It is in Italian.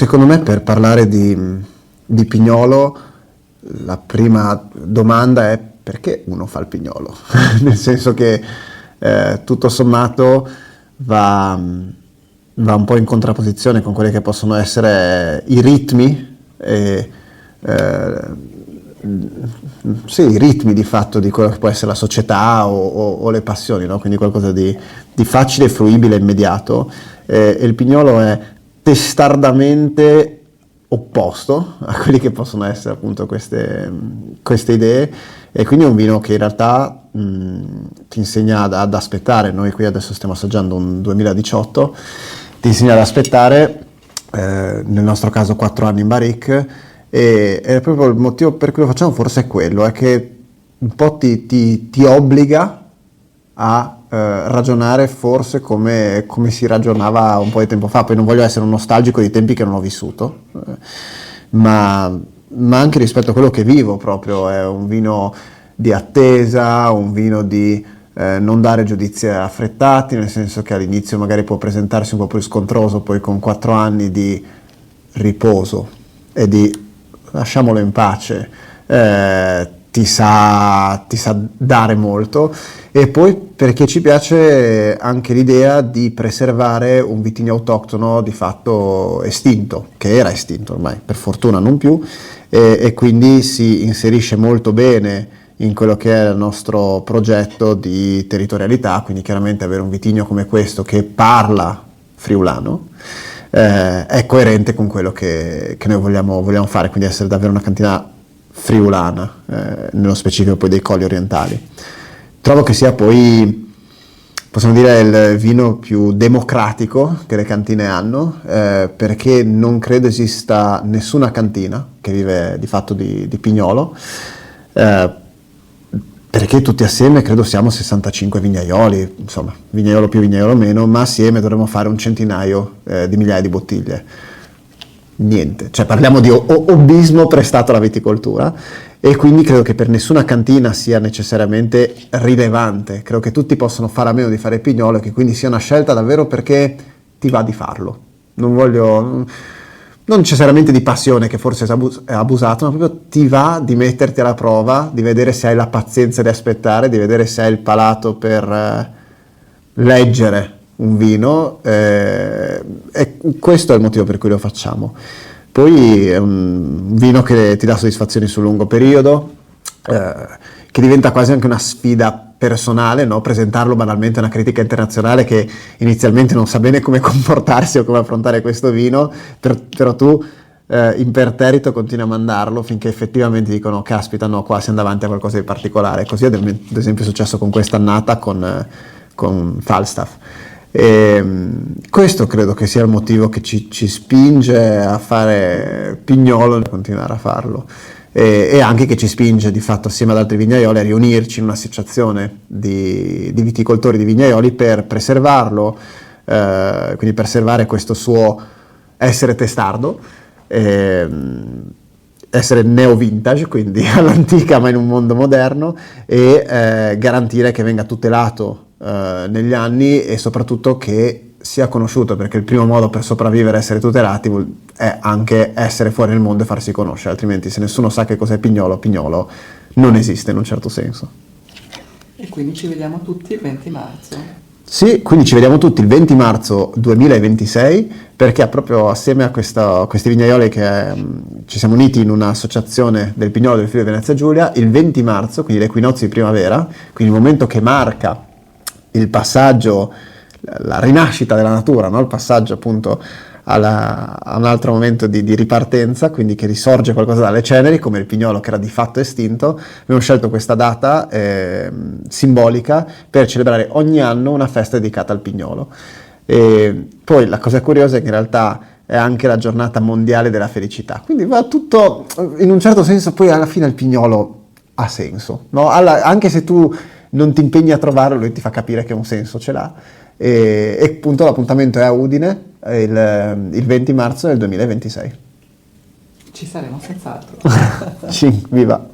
Secondo me per parlare di pignolo la prima domanda è perché uno fa il pignolo? Nel senso che tutto sommato va un po' in contrapposizione con quelli che possono essere i ritmi, eh, sì, i ritmi di fatto di quello che può essere la società o le passioni, no? Quindi qualcosa di facile, fruibile, immediato. E il pignolo è testardamente opposto a quelli che possono essere appunto queste idee, e quindi è un vino che in realtà ti insegna ad aspettare. Noi qui adesso stiamo assaggiando un 2018, ti insegna ad aspettare, nel nostro caso 4 anni in barrique, e è proprio il motivo per cui lo facciamo, forse è quello, è che un po' ti obbliga a ragionare forse come si ragionava un po' di tempo fa. Poi non voglio essere un nostalgico di tempi che non ho vissuto, ma anche rispetto a quello che vivo proprio. È un vino di attesa, un vino di non dare giudizi affrettati, nel senso che all'inizio magari può presentarsi un po' più scontroso, poi con 4 anni di riposo e di lasciamolo in pace, ti sa dare molto. E poi perché ci piace anche l'idea di preservare un vitigno autoctono di fatto estinto, che era estinto ormai, per fortuna non più, e quindi si inserisce molto bene in quello che è il nostro progetto di territorialità. Quindi chiaramente avere un vitigno come questo che parla friulano è coerente con quello che noi vogliamo fare, quindi essere davvero una cantina friulana, nello specifico poi dei colli orientali. Trovo che sia poi, possiamo dire, il vino più democratico che le cantine hanno, perché non credo esista nessuna cantina che vive di fatto di pignolo, perché tutti assieme credo siamo 65 vignaioli, insomma, vignaiolo più, vignaiolo meno, ma assieme dovremmo fare un centinaio di migliaia di bottiglie. Niente, cioè parliamo di hobbismo prestato alla viticoltura, e quindi credo che per nessuna cantina sia necessariamente rilevante. Credo che tutti possano fare a meno di fare pignolo, e che quindi sia una scelta davvero perché ti va di farlo. Non necessariamente di passione, che forse è abusato, ma proprio ti va di metterti alla prova, di vedere se hai la pazienza di aspettare, di vedere se hai il palato per leggere un vino, e questo è il motivo per cui lo facciamo. Poi è un vino che ti dà soddisfazioni sul lungo periodo, che diventa quasi anche una sfida personale, no? Presentarlo banalmente a una critica internazionale che inizialmente non sa bene come comportarsi o come affrontare questo vino, però tu imperterrito continui a mandarlo finché effettivamente dicono caspita, no, qua siamo davanti a qualcosa di particolare. Così ad esempio è successo con quest'annata con Falstaff. E questo credo che sia il motivo che ci spinge a fare pignolo e a continuare a farlo, e anche che ci spinge di fatto assieme ad altri vignaioli a riunirci in un'associazione di viticoltori di vignaioli per preservarlo, quindi preservare questo suo essere testardo, essere neo vintage, quindi all'antica ma in un mondo moderno, e garantire che venga tutelato negli anni, e soprattutto che sia conosciuto, perché il primo modo per sopravvivere e essere tutelati è anche essere fuori nel mondo e farsi conoscere, altrimenti se nessuno sa che cos'è pignolo non esiste in un certo senso. E quindi ci vediamo tutti il 20 marzo. Sì, quindi ci vediamo tutti il 20 marzo 2026, perché proprio assieme a questi vignaioli che ci siamo uniti in un'associazione del Pignolo del Friuli Venezia Giulia, il 20 marzo, quindi l'equinozio di primavera, quindi il momento che marca il passaggio, la rinascita della natura, no? Il passaggio appunto a un altro momento di ripartenza, quindi che risorge qualcosa dalle ceneri, come il pignolo che era di fatto estinto. Abbiamo scelto questa data simbolica per celebrare ogni anno una festa dedicata al pignolo. E poi la cosa curiosa è che in realtà è anche la giornata mondiale della felicità, quindi va tutto in un certo senso. Poi alla fine il pignolo ha senso, no? Anche se tu non ti impegni a trovarlo, lui ti fa capire che un senso ce l'ha, e appunto l'appuntamento è a Udine il 20 marzo del 2026. Ci saremo senz'altro. Viva!